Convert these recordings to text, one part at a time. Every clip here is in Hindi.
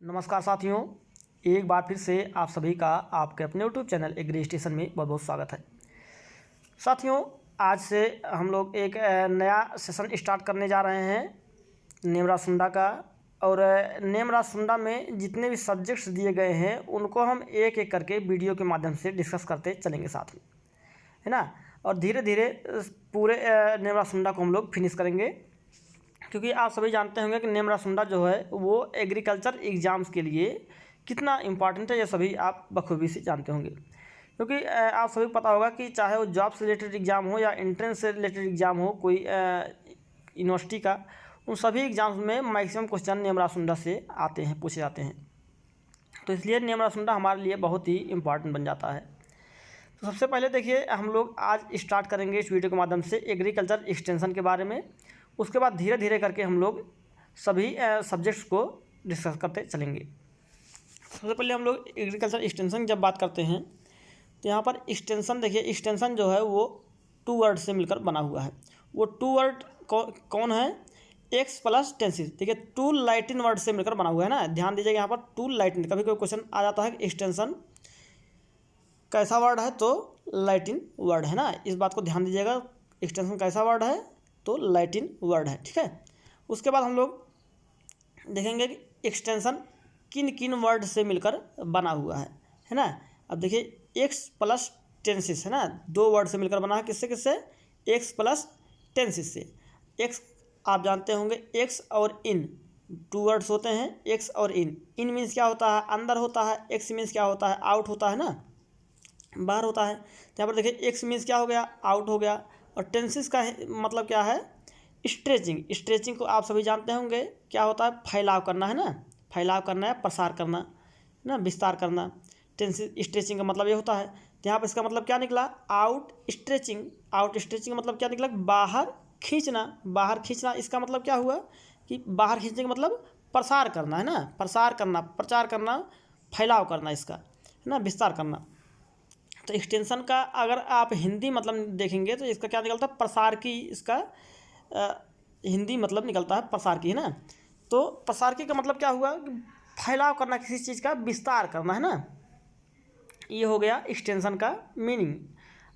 नमस्कार साथियों, एक बार फिर से आप सभी का आपके अपने यूट्यूब चैनल एग्री स्टेशन में बहुत बहुत स्वागत है। साथियों, आज से हम लोग एक नया सेशन स्टार्ट करने जा रहे हैं नेमरासुंडा का। और नेमरासुंडा में जितने भी सब्जेक्ट्स दिए गए हैं उनको हम एक एक करके वीडियो के माध्यम से डिस्कस करते चलेंगे साथ में, है ना। और धीरे धीरे पूरे नेमरासुंडा को हम लोग फिनिश करेंगे, क्योंकि आप सभी जानते होंगे कि नेमरासुंडा जो है वो एग्रीकल्चर एग्ज़ाम्स के लिए कितना इम्पॉर्टेंट है, ये सभी आप बखूबी से जानते होंगे। क्योंकि आप सभी को पता होगा कि चाहे वो जॉब से रिलेटेड एग्ज़ाम हो या एंट्रेंस से रिलेटेड एग्ज़ाम हो, कोई यूनिवर्सिटी का, उन सभी एग्ज़ाम्स में मैक्सिमम क्वेश्चन नेमरासुंडा से आते हैं, पूछे जाते हैं। तो इसलिए नेमरासुंडा हमारे लिए बहुत ही इम्पॉर्टेंट बन जाता है। तो सबसे पहले देखिए, हम लोग आज स्टार्ट करेंगे इस वीडियो के माध्यम से एग्रीकल्चर एक्सटेंशन के बारे में। उसके बाद धीरे धीरे करके हम लोग सभी सब्जेक्ट्स को डिस्कस करते चलेंगे। सबसे पहले हम लोग एग्रीकल्चर एक्सटेंशन जब बात करते हैं तो यहाँ पर एक्सटेंशन देखिए, एक्सटेंशन जो है वो 2 वर्ड से मिलकर बना हुआ है। वो 2 वर्ड कौन है? X plus tenses. देखिए 2 लैटिन वर्ड से मिलकर बना हुआ है ना, ध्यान दीजिएगा। यहाँ पर 2 लैटिन, कभी कोई क्वेश्चन आ जाता है कि एक्सटेंशन कैसा वर्ड है, तो लैटिन वर्ड है ना, इस बात को ध्यान दीजिएगा। एक्सटेंशन कैसा वर्ड है, तो लैटिन वर्ड है, ठीक है। उसके बाद हम लोग देखेंगे कि एक्सटेंशन किन किन वर्ड से मिलकर बना हुआ है ना। अब देखिए एक्स प्लस टेंसिस है ना, 2 वर्ड से मिलकर बना है। किससे किससे? एक्स प्लस टेंसिस से। एक्स आप जानते होंगे, एक्स और इन 2 वर्ड्स होते हैं, एक्स और इन। इन मीन्स क्या होता है? अंदर होता है। एक्स मीन्स क्या होता है? आउट होता है ना, बाहर होता है। तो यहाँ पर देखिए एक्स मीन्स क्या हो गया? आउट हो गया। और टेंसिस का मतलब क्या है? स्ट्रेचिंग। स्ट्रेचिंग को आप सभी जानते होंगे, क्या होता है? फैलाव करना है ना, फैलाव करना है, प्रसार करना ना, विस्तार करना। टेंसिस स्ट्रेचिंग का मतलब ये होता है। तो यहाँ पर इसका मतलब क्या निकला? Out stretching. आउट स्ट्रेचिंग का मतलब क्या निकला? बाहर खींचना। बाहर खींचना, इसका मतलब क्या हुआ कि बाहर खींचने का मतलब प्रसार करना है ना, प्रसार करना, प्रचार करना, फैलाव करना, इसका है ना, विस्तार करना। तो एक्सटेंशन का अगर आप हिंदी मतलब देखेंगे तो इसका क्या निकलता है? प्रसार की, इसका हिंदी मतलब निकलता है प्रसार की, है ना। तो प्रसार की का मतलब क्या हुआ? फैलाव करना, किसी चीज़ का विस्तार करना, है ना। ये हो गया एक्सटेंशन का मीनिंग।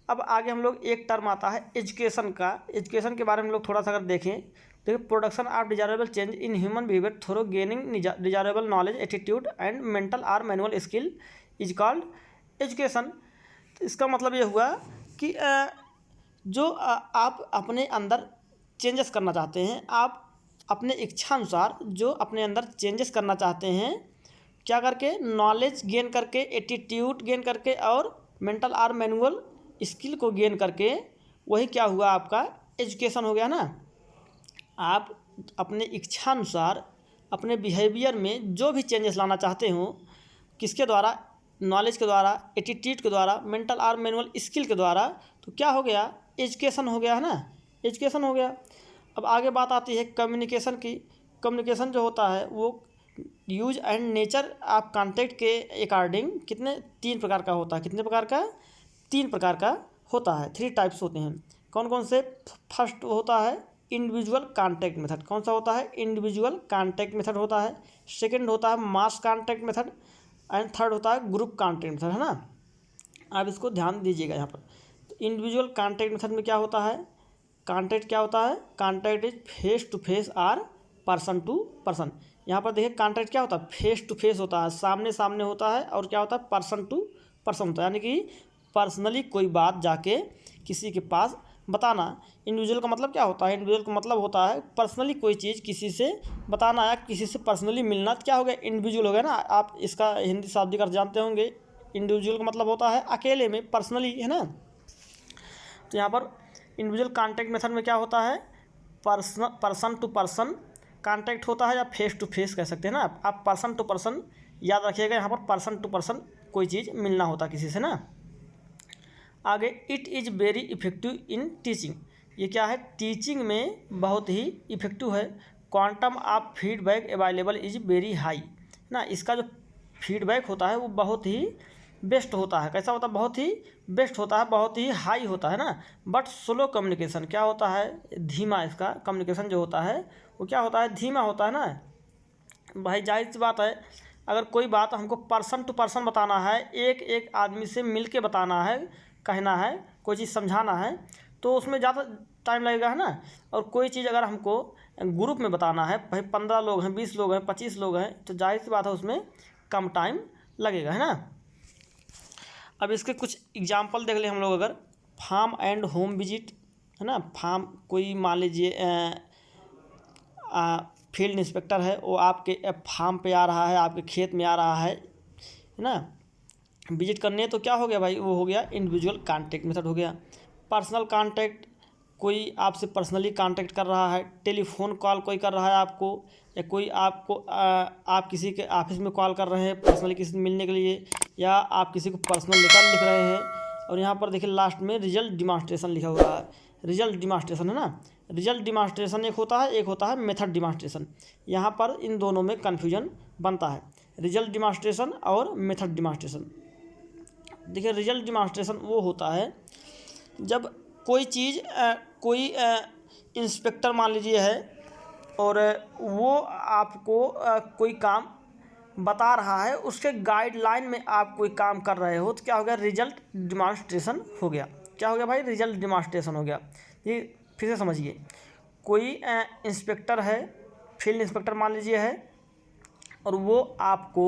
अब आगे हम लोग एक टर्म आता है एजुकेशन का। एजुकेशन के बारे में लोग थोड़ा सा अगर देखें, देखिए production of desirable change in human behaviour through gaining desirable knowledge, attitude and mental or manual skill is called education. इसका मतलब ये हुआ कि जो आप अपने अंदर चेंजेस करना चाहते हैं, आप अपने इच्छानुसार जो अपने अंदर चेंजेस करना चाहते हैं, क्या करके? नॉलेज गेन करके, एटीट्यूड गेन करके और मेंटल और मैनुअल स्किल को गेन करके, वही क्या हुआ? आपका एजुकेशन हो गया ना। आप अपने इच्छानुसार अपने बिहेवियर में जो भी चेंजेस लाना चाहते हो, किसके द्वारा? नॉलेज के द्वारा, एटीट्यूड के द्वारा, मेंटल और मैनुअल स्किल के द्वारा, तो क्या हो गया? एजुकेशन हो गया, है ना, एजुकेशन हो गया। अब आगे बात आती है कम्युनिकेशन की। कम्युनिकेशन जो होता है वो use and nature of contact के अकॉर्डिंग कितने 3 प्रकार का होता है। कितने प्रकार का? 3 प्रकार का होता है। 3 टाइप्स होते हैं। कौन कौन से? फर्स्ट होता है इंडिविजुअल कॉन्टैक्ट मेथड। कौन सा होता है? इंडिविजुअल कॉन्टैक्ट मेथड होता है। सेकेंड होता है मास कॉन्टैक्ट मेथड एंड थर्ड होता है ग्रुप कॉन्टैक्ट मेथड, है ना। आप इसको ध्यान दीजिएगा यहाँ पर। तो इंडिविजुअल कॉन्टैक्ट मेथड में क्या होता है? कॉन्टैक्ट क्या होता है? Contact is face to face और पर्सन टू पर्सन। यहाँ पर देखिए कॉन्टैक्ट क्या होता है? फेस टू फेस होता है, सामने सामने होता है। और क्या होता है? पर्सन टू पर्सन होता है, यानी कि पर्सनली कोई बात जाके किसी के पास बताना। इंडिविजुअल का मतलब क्या होता है? इंडिविजुअल का मतलब होता है पर्सनली कोई चीज़ किसी से बताना या किसी से पर्सनली मिलना। क्या हो गया? इंडिविजुअल हो गया ना। आप इसका हिंदी शाब्दिक अर्थ जानते होंगे। इंडिविजुअल का मतलब होता है अकेले में, पर्सनली, है ना। तो यहाँ पर इंडिविजुअल कॉन्टैक्ट मेथड में क्या होता है? पर्सन टू पर्सन कॉन्टैक्ट होता है, या फेस टू फेस कह सकते हैं ना आप। पर्सन टू पर्सन याद रखिएगा, यहाँ पर पर्सन टू पर्सन कोई चीज़ मिलना होता है किसी से ना। आगे it is very effective in teaching. ये क्या है? टीचिंग में बहुत ही इफेक्टिव है। Quantum of feedback available is very high ना। इसका जो फीडबैक होता है वो बहुत ही बेस्ट होता है। कैसा होता है? बहुत ही बेस्ट होता है, बहुत ही हाई होता है ना। बट स्लो कम्युनिकेशन क्या होता है? धीमा। इसका कम्युनिकेशन जो होता है वो क्या होता है? धीमा होता है ना। भाई जाहिर सी बात है, अगर कोई बात हमको पर्सन टू पर्सन बताना है, एक एक आदमी से मिल के बताना है, कहना है, कोई चीज़ समझाना है, तो उसमें ज़्यादा टाइम लगेगा, है ना। और कोई चीज़ अगर हमको ग्रुप में बताना है, भाई 15 लोग हैं, 20 लोग हैं, 25 लोग हैं, तो जाहिर सी बात है उसमें कम टाइम लगेगा, है ना। अब इसके कुछ एग्जाम्पल देख लें हम लोग। अगर फार्म एंड होम विजिट, है ना, फार्म, कोई मान लीजिए फील्ड इंस्पेक्टर है, वो आपके फार्म पे आ रहा है, आपके खेत में आ रहा है ना, विजिट करने, तो क्या हो गया भाई, वो हो गया इंडिविजुअल कांटेक्ट मेथड हो गया। पर्सनल कांटेक्ट, कोई आपसे पर्सनली कांटेक्ट कर रहा है, टेलीफोन कॉल कोई कर रहा है आपको, या कोई आपको आप किसी के ऑफिस में कॉल कर रहे हैं पर्सनली किसी से मिलने के लिए, या आप किसी को पर्सनल लेटर लिख रहे हैं। और यहाँ पर देखिए लास्ट में रिजल्ट डिमॉन्स्ट्रेशन लिखा हुआ है, रिजल्ट डिमॉन्स्ट्रेशन, है ना। रिजल्ट डिमॉन्स्ट्रेशन एक होता है, एक होता है मेथड डिमॉन्स्ट्रेशन। यहाँ पर इन दोनों में कन्फ्यूजन बनता है, रिजल्ट डिमॉन्स्ट्रेशन और मेथड डिमॉन्स्ट्रेशन। देखिए रिजल्ट डिमॉन्स्ट्रेशन वो होता है जब कोई चीज़ कोई इंस्पेक्टर मान लीजिए है, और वो आपको कोई काम बता रहा है, उसके गाइडलाइन में आप कोई काम कर रहे हो, तो क्या हो गया, रिजल्ट डिमॉन्स्ट्रेशन हो गया। क्या हो गया भाई, रिजल्ट डिमॉन्स्ट्रेशन हो गया। ये फिर से समझिए, कोई इंस्पेक्टर है, फील्ड इंस्पेक्टर मान लीजिए है, और वो आपको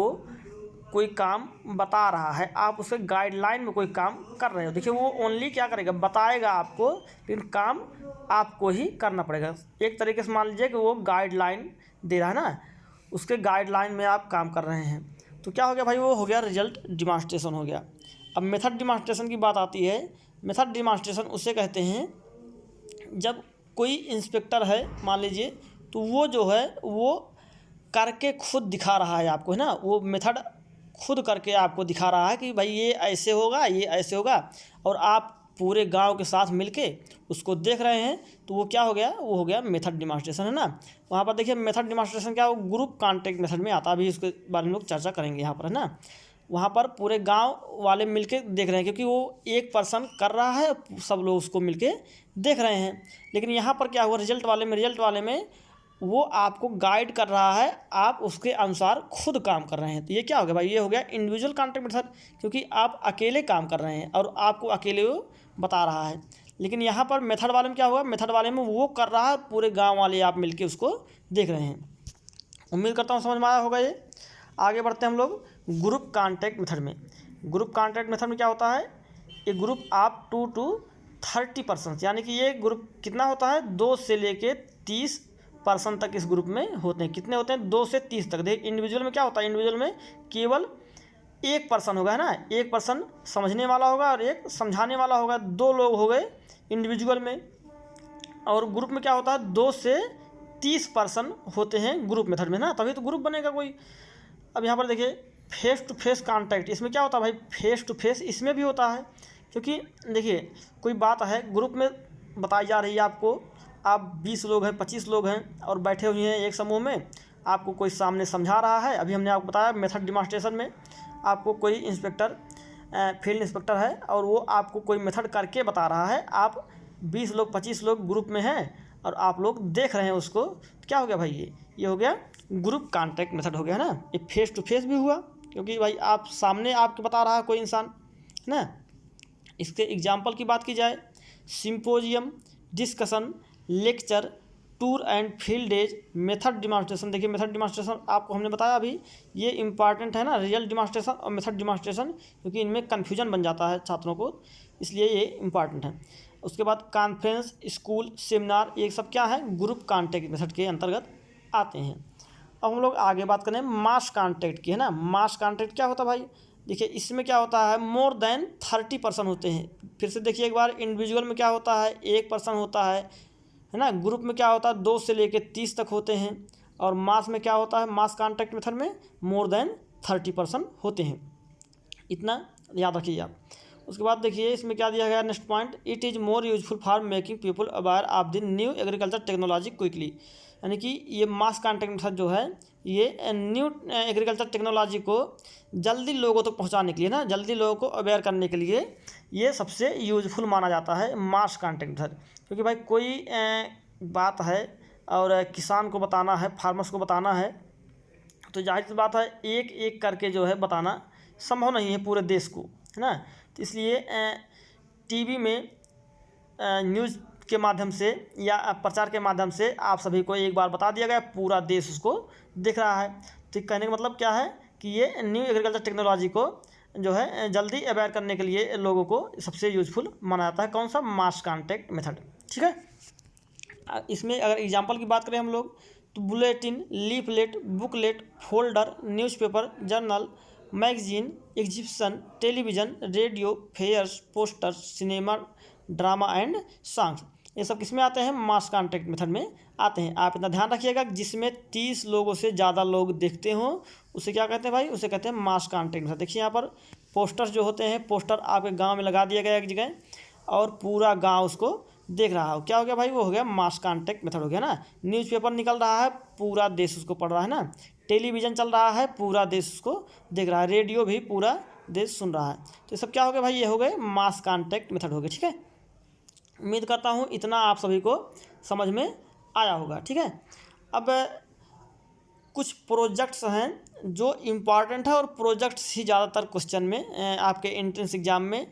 कोई काम बता रहा है, आप उसके गाइडलाइन में कोई काम कर रहे हो। देखिए वो ओनली क्या करेगा, बताएगा आपको, लेकिन काम आपको ही करना पड़ेगा। एक तरीके से मान लीजिए कि वो गाइडलाइन दे रहा है ना, उसके गाइडलाइन में आप काम कर रहे हैं, तो क्या हो गया भाई, वो हो गया रिजल्ट डिमॉन्स्ट्रेशन हो गया। अब मेथड डिमॉन्स्ट्रेशन की बात आती है। मेथड डिमॉन्स्ट्रेशन उसे कहते हैं जब कोई इंस्पेक्टर है मान लीजिए, तो वो जो है वो करके खुद दिखा रहा है आपको, है ना, वो मेथड खुद करके आपको दिखा रहा है कि भाई ये ऐसे होगा, ये ऐसे होगा, और आप पूरे गांव के साथ मिलके उसको देख रहे हैं, तो वो क्या हो गया, वो हो गया मेथड डिमॉन्स्ट्रेशन, है ना। वहाँ पर देखिए मेथड डिमॉन्स्ट्रेशन क्या, वो ग्रुप कांटेक्ट मेथड में आता है, अभी उसके बारे में लोग चर्चा करेंगे यहाँ पर, है ना। वहाँ पर पूरे गांव वाले मिलके देख रहे हैं, क्योंकि वो एक पर्सन कर रहा है, सब लोग उसको मिलके देख रहे हैं। लेकिन यहाँ पर क्या हुआ, रिजल्ट वाले में वो आपको गाइड कर रहा है, आप उसके अनुसार खुद काम कर रहे हैं। तो ये क्या हो गया भाई, ये हो गया इंडिविजुअल कांटेक्ट मेथड, क्योंकि आप अकेले काम कर रहे हैं और आपको अकेले वो बता रहा है। लेकिन यहाँ पर मेथड वाले में क्या होगा, मेथड वाले में वो कर रहा है, पूरे गांव वाले आप मिलके उसको देख रहे हैं। उम्मीद करता हूँ समझ में आया होगा ये। आगे बढ़ते हैं हम लोग ग्रुप कांटेक्ट मेथड में। ग्रुप कांटेक्ट मेथड में क्या होता है, ये ग्रुप आप 2 to 30 पर्सन, यानी कि ये ग्रुप कितना होता है, 2 से लेके 30 पर्सन तक इस ग्रुप में होते हैं। कितने होते हैं, 2 से 30 तक। देखिए इंडिविजुअल में क्या होता है, इंडिविजुअल में केवल एक पर्सन होगा, है ना, एक पर्सन समझने वाला होगा और एक समझाने वाला होगा, 2 लोग हो गए इंडिविजुअल में। और ग्रुप में क्या होता है, 2 से 30 पर्सन होते हैं ग्रुप मेथड में ना, तभी तो ग्रुप बनेगा कोई। अब यहाँ पर देखिए फेस टू फेस कांटेक्ट, इसमें क्या होता है भाई, फेस टू फेस इसमें भी होता है, क्योंकि देखिए कोई बात है ग्रुप में बताई जा रही है आपको, आप 20 लोग हैं, 25 लोग हैं और बैठे हुए हैं एक समूह में, आपको कोई सामने समझा रहा है। अभी हमने आपको बताया मेथड डिमॉन्स्ट्रेशन में आपको कोई इंस्पेक्टर फील्ड इंस्पेक्टर है, और वो आपको कोई मेथड करके बता रहा है, आप 20 लोग 25 लोग ग्रुप में हैं और आप लोग देख रहे हैं उसको, तो क्या हो गया भाई, ये हो गया ग्रुप कांटेक्ट मेथड हो गया, है ना। ये फेस टू फेस भी हुआ, क्योंकि भाई आप सामने आपके बता रहा है कोई इंसान, है ना। इसके एग्जाम्पल की बात की जाए, symposium, discussion, lecture, tour and field days, method demonstration. देखिए मेथड डिमॉन्स्ट्रेशन आपको हमने बताया अभी, ये इंपॉर्टेंट है ना, रिजल्ट डिमॉन्स्ट्रेशन और मेथड डिमॉन्स्ट्रेशन, क्योंकि इनमें कन्फ्यूजन बन जाता है छात्रों को, इसलिए ये इंपॉर्टेंट है। उसके बाद कॉन्फ्रेंस, स्कूल, सेमिनार, ये सब क्या है, ग्रुप कांटेक्ट मेथड के अंतर्गत आते हैं। अब हम लोग आगे बात करें मास कांटेक्ट की, है ना। मास कांटेक्ट क्या होता है भाई, देखिए इसमें क्या होता है, मोर देन 30 पर्सन होते हैं। फिर से देखिए एक बार, इंडिविजुअल में क्या होता है, 1 पर्सन होता है ना। ग्रुप में क्या होता है, 2 से लेकर 30 तक होते हैं। और मास में क्या होता है, मास कांटेक्ट मेथड में मोर देन 30 पर्सन होते हैं। इतना याद रखिए आप। उसके बाद देखिए इसमें क्या दिया गया, next point, it is more useful for making people aware of the new agriculture technology quickly. यानी कि ये मास कांटेक्ट मेथड जो है, ये न्यू एग्रीकल्चर टेक्नोलॉजी को जल्दी लोगों तक पहुंचाने के लिए ना, जल्दी लोगों को अवेयर करने के लिए ये सबसे यूजफुल माना जाता है मास कांटेक्ट मेथड। क्योंकि भाई कोई बात है और किसान को बताना है, फार्मर्स को बताना है, तो जाहिर सी बात है एक एक करके जो है बताना संभव नहीं है पूरे देश को, है ना। तो इसलिए टीवी में न्यूज़ के माध्यम से या प्रचार के माध्यम से आप सभी को एक बार बता दिया गया, पूरा देश उसको देख रहा है। तो कहने का मतलब क्या है कि ये न्यू एग्रीकल्चर टेक्नोलॉजी को जो है जल्दी अवेयर करने के लिए लोगों को सबसे यूजफुल माना जाता है। कौन सा? मास कॉन्टैक्ट मेथड, ठीक है। इसमें अगर एग्जांपल की बात करें हम लोग तो bulletin, leaflet, booklet, folder, newspaper, journal, magazine, exhibition, television, radio, fairs, poster, cinema, drama and songs, ये सब किस में आते हैं? मास कॉन्टैक्ट मेथड में आते हैं। आप इतना ध्यान रखिएगा, जिसमें 30 लोगों से ज़्यादा लोग देखते हों उसे क्या कहते हैं भाई? उसे कहते हैं मास कॉन्टैक्ट मेथड। देखिए यहाँ पर पोस्टर्स जो होते हैं, पोस्टर आपके गांव में लगा दिया गया एक जगह और पूरा गांव उसको देख रहा हो, क्या हो गया भाई? वो हो गया मास कॉन्टैक्ट मेथड हो गया ना। न्यूज़पेपर निकल रहा है, पूरा देश उसको पढ़ रहा है ना। टेलीविज़न चल रहा है, पूरा देश उसको देख रहा है। रेडियो भी पूरा देश सुन रहा है। तो ये सब क्या हो गया भाई? ये हो गए मास कॉन्टैक्ट मेथड हो गए, ठीक है। उम्मीद करता हूँ इतना आप सभी को समझ में आया होगा, ठीक है। अब कुछ प्रोजेक्ट्स हैं जो इम्पॉर्टेंट है और प्रोजेक्ट्स ही ज़्यादातर क्वेश्चन में आपके एंट्रेंस एग्जाम में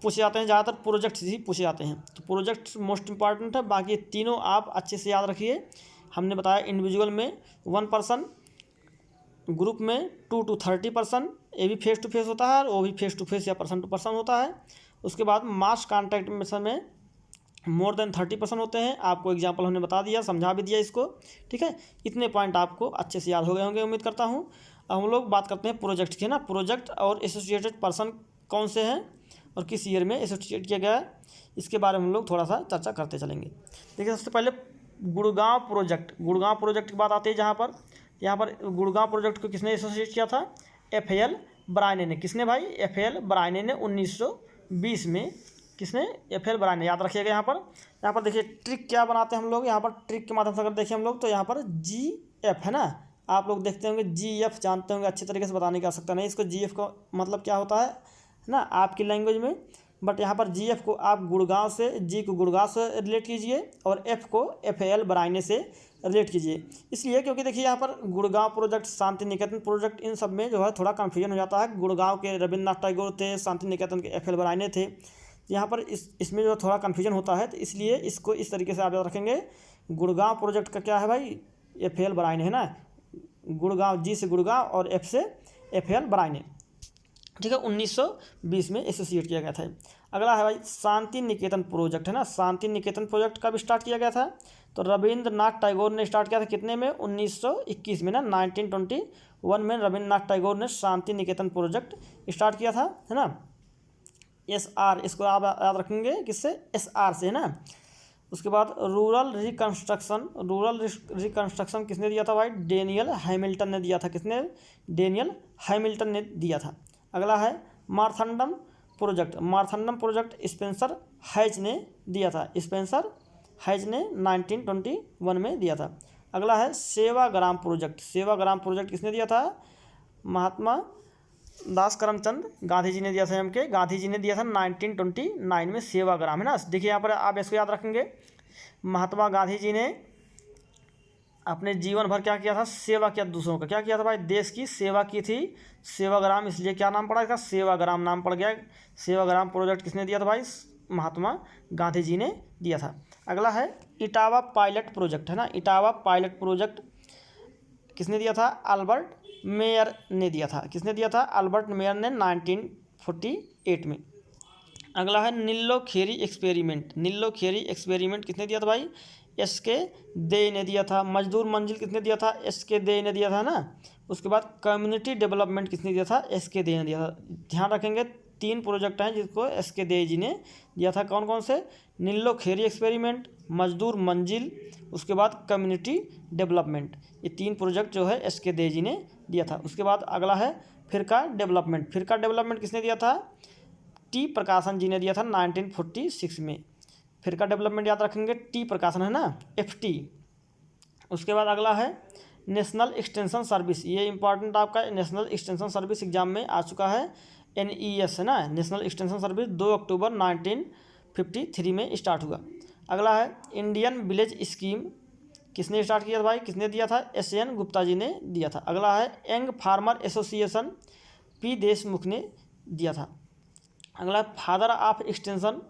पूछे जाते हैं। ज़्यादातर प्रोजेक्ट्स ही पूछे जाते हैं, तो प्रोजेक्ट्स मोस्ट इंपॉर्टेंट है। बाकी तीनों आप अच्छे से याद रखिए। हमने बताया इंडिविजुअल में 1 पर्सन, ग्रुप में 2 to 30%, ये भी फेस टू फेस होता है और वो भी फेस टू फेस या पर्सन टू पर्सन होता है। उसके बाद मास कॉन्टैक्ट मेथड में मोर देन 30% होते हैं। आपको एग्जाम्पल हमने बता दिया, समझा भी दिया इसको, ठीक है। इतने पॉइंट आपको अच्छे से याद हो गए होंगे उम्मीद करता हूँ। अब हम लोग बात करते हैं प्रोजेक्ट की, ना। प्रोजेक्ट और एसोसिएटेड पर्सन कौन से हैं और किस ईयर में एसोसिएट किया गया है, इसके बारे में हम लोग थोड़ा सा चर्चा करते चलेंगे। देखिए सबसे पहले गुड़गांव प्रोजेक्ट की बात आती है। यहाँ पर गुड़गांव प्रोजेक्ट को किसने एसोसिएट किया था? एफ.एल. ब्रायने ने। किसने भाई? एफ.एल. ब्रायने ने 1920 में। किसने? एफ.एल. ब्रायने। याद रखिएगा। यहाँ पर देखिए ट्रिक क्या बनाते हैं हम लोग। यहाँ पर ट्रिक के माध्यम से अगर देखें हम लोग तो यहाँ पर GF है ना, आप लोग देखते होंगे GF जानते होंगे, अच्छी तरीके से बताने की आवश्यकता नहीं। इसको GF का मतलब क्या होता है ना आपकी लैंग्वेज में, बट यहाँ पर GF को आप गुड़गांव से, G को गुड़गांव से रिलेट कीजिए और F को एफ.एल. ब्रायने से रिलेट कीजिए। इसलिए क्योंकि देखिए यहाँ पर गुड़गांव प्रोजेक्ट, शांति निकेतन प्रोजेक्ट, इन सब में जो है थोड़ा कन्फ्यूजन हो जाता है। गुड़गांव के रविन्द्रनाथ टैगोर थे, शांति निकेतन के एफ.एल. ब्रायने थे। यहाँ पर इसमें जो थोड़ा कन्फ्यूजन होता है, तो इसलिए इसको इस तरीके से आप याद रखेंगे। गुड़गांव प्रोजेक्ट का क्या है भाई? एफ.एल. ब्रायने है ना। गुड़गांव, G से गुड़गांव और F से एफ.एल. ब्रायने, ठीक है। 1920 में एसोसिएट किया गया था। अगला है भाई शांति निकेतन प्रोजेक्ट, है ना। शांति निकेतन प्रोजेक्ट कब स्टार्ट किया गया था? तो रविन्द्रनाथ टैगोर ने स्टार्ट किया था। कितने में? 1921 में ना। 1921 में रविन्द्रनाथ टैगोर ने शांति निकेतन प्रोजेक्ट स्टार्ट किया था, है ना। SR, इसको आप याद रखेंगे किससे? SR से, है ना। उसके बाद रूरल रिकन्स्ट्रक्शन किसने दिया था भाई? डेनियल हैमिल्टन ने दिया था। किसने? डेनियल हैमिल्टन ने दिया था। अगला है मार्थंडम प्रोजेक्ट स्पेंसर हैच ने दिया था। स्पेंसर हैच ने 1921 में दिया था। अगला है सेवाग्राम प्रोजेक्ट किसने दिया था? महात्मा दास करमचंद गांधी जी ने दिया था। गांधी जी ने दिया था 1929 में सेवाग्राम, है ना। देखिए यहाँ पर आप इसको याद रखेंगे। महात्मा गांधी जी ने अपने जीवन भर क्या किया था? सेवा किया दूसरों का। क्या किया था भाई? देश की सेवा की थी। सेवाग्राम, इसलिए क्या नाम पड़ा इसका? सेवाग्राम नाम पड़ गया। सेवाग्राम प्रोजेक्ट किसने दिया था भाई? महात्मा गांधी जी ने दिया था। अगला है इटावा पायलट प्रोजेक्ट, है ना। इटावा पायलट प्रोजेक्ट किसने दिया था? अल्बर्ट मेयर ने दिया था। किसने दिया था? अल्बर्ट मेयर ने 1948 में। अगला है निल्लो खेरी एक्सपेरिमेंट किसने दिया था भाई? SK दे ने दिया था। मजदूर मंजिल किसने दिया था? SK दे ने दिया था ना। उसके बाद कम्युनिटी डेवलपमेंट किसने दिया था? SK दे ने दिया था। ध्यान रखेंगे 3 प्रोजेक्ट हैं जिसको SK दे जी ने दिया था। कौन कौन से? निल्लो खेरी एक्सपेरिमेंट, मजदूर मंजिल, उसके बाद कम्युनिटी डेवलपमेंट। ये 3 प्रोजेक्ट जो है SK दे जी ने दिया था। उसके बाद अगला है फिरका डेवलपमेंट किसने दिया था? T प्रकाशन जी ने दिया था 1946 में। फिरका डेवलपमेंट याद रखेंगे, T प्रकाशन, है ना, FT। उसके बाद अगला है नेशनल एक्सटेंशन सर्विस। ये इंपॉर्टेंट आपका नेशनल एक्सटेंशन सर्विस एग्जाम में आ चुका है। NES, है ना। नेशनल एक्सटेंशन सर्विस 2 अक्टूबर 1953 में स्टार्ट हुआ। अगला है इंडियन विलेज स्कीम। किसने स्टार्ट किया था भाई, किसने दिया था, SN गुप्ता जी ने दिया था। अगला है young farmer association, P Deshmukh ने दिया था। अगला फादर ऑफ एक्सटेंशन,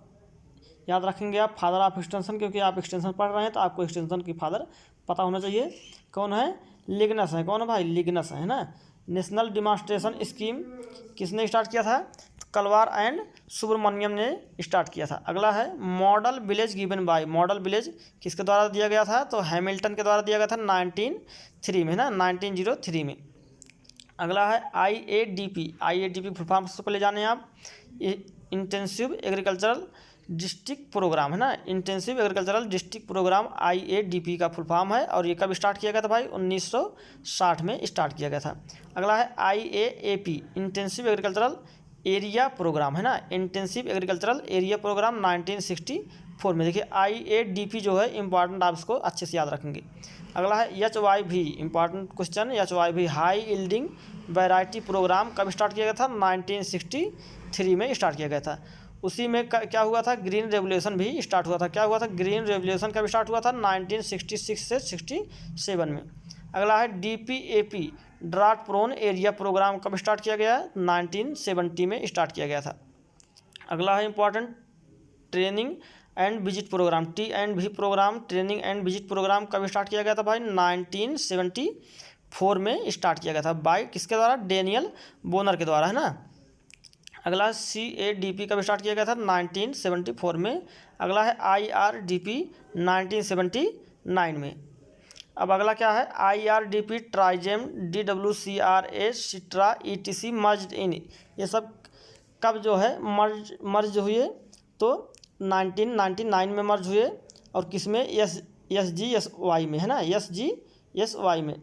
याद रखेंगे आप फादर ऑफ एक्सटेंशन, क्योंकि आप एक्सटेंशन पढ़ रहे हैं तो आपको एक्सटेंशन की फादर पता होना चाहिए। कौन है, लिग्नस है। कौन है भाई, लिग्नस है ना। नेशनल डिमॉन्स्ट्रेशन स्कीम किसने स्टार्ट किया था, कलवार एंड सुब्रमण्यम ने स्टार्ट किया था। अगला है model village given by, model village किसके द्वारा दिया गया था, तो हैमिल्टन के द्वारा दिया गया था 1903 में, है ना, 1903 में। अगला है IADP फुल फॉर्म से पहले जाने आप, इंटेंसिव एग्रीकल्चरल डिस्ट्रिक्ट प्रोग्राम, है ना, intensive agricultural district programme IADP का फुल फॉर्म है। और ये कब स्टार्ट किया गया था भाई, 1960 में स्टार्ट किया गया था। अगला है IAAP, intensive agricultural area programme, है ना, इंटेंसिव एग्रीकल्चरल एरिया प्रोग्राम 1964 में। देखिए IADP जो है इंपॉर्टेंट, आप इसको अच्छे से याद रखेंगे। अगला है HYV, important question, HYV high yielding variety programme कब स्टार्ट किया गया था, 1963 में स्टार्ट किया गया था। उसी में क्या हुआ था, ग्रीन रेवोल्यूशन भी स्टार्ट हुआ था। क्या हुआ था, ग्रीन रेवोल्यूशन कब स्टार्ट हुआ था, 1966 से 67 में। अगला है DPAP drought prone area programme कब स्टार्ट किया गया, 1970 में स्टार्ट किया गया था। अगला है important training and visit programme, T&V programme, training and visit programme कब स्टार्ट किया गया था भाई, 1974 में स्टार्ट किया गया था। बाय किसके द्वारा, डेनियल बोनर के द्वारा, है ना। अगला CADP कब स्टार्ट किया गया था, 1974 में। अगला है IRDP 1979 में। अब अगला क्या है, IRDP ट्राइजेम DWCRA सिट्रा ETC मर्ज इन, ये सब कब जो है मर्ज हुए, तो 1999 में मर्ज हुए। और किस में, SGSY में, है ना, SGSY में।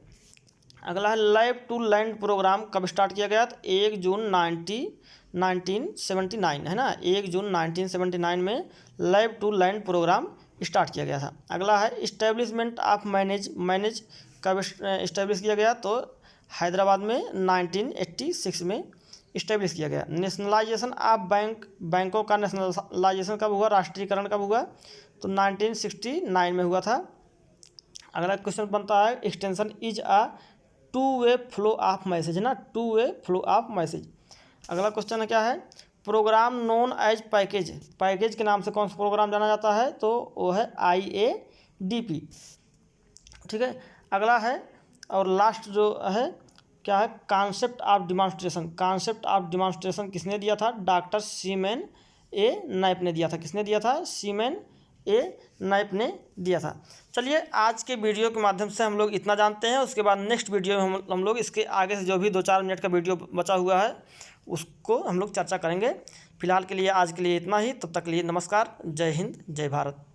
अगला है लैब टू लैंड प्रोग्राम कब स्टार्ट किया गया, तो 1 जून 1979, है ना, 1 जून 1979 में lab to land programme start किया गया था। अगला है इस्टेब्लिशमेंट ऑफ मैनेज कब इस्टेब्लिश किया गया, तो हैदराबाद में 1986 में इस्टेब्लिश किया गया। नेशनलाइजेशन ऑफ बैंकों का नेशनलाइजेशन कब हुआ, राष्ट्रीयकरण कब हुआ, तो 1969 में हुआ था। अगला क्वेश्चन बनता है extension is a two way flow of message, है ना, two way flow of message. अगला क्वेश्चन है क्या है, programme known as package, package के नाम से कौन सा प्रोग्राम जाना जाता है, तो वो है IADP, ठीक है। अगला है और लास्ट जो है क्या है, concept of demonstration, concept of demonstration किसने दिया था, डॉक्टर सीमेन ए नाइप ने दिया था। किसने दिया था, सीमेन ए नाइप ने दिया था। चलिए आज के वीडियो के माध्यम से हम लोग इतना जानते हैं। उसके बाद नेक्स्ट वीडियो में हम लोग इसके आगे से जो भी 2-4 मिनट का वीडियो बचा हुआ है उसको हम लोग चर्चा करेंगे। फिलहाल के लिए आज के लिए इतना ही, तब तक के लिए नमस्कार, जय हिंद, जय भारत।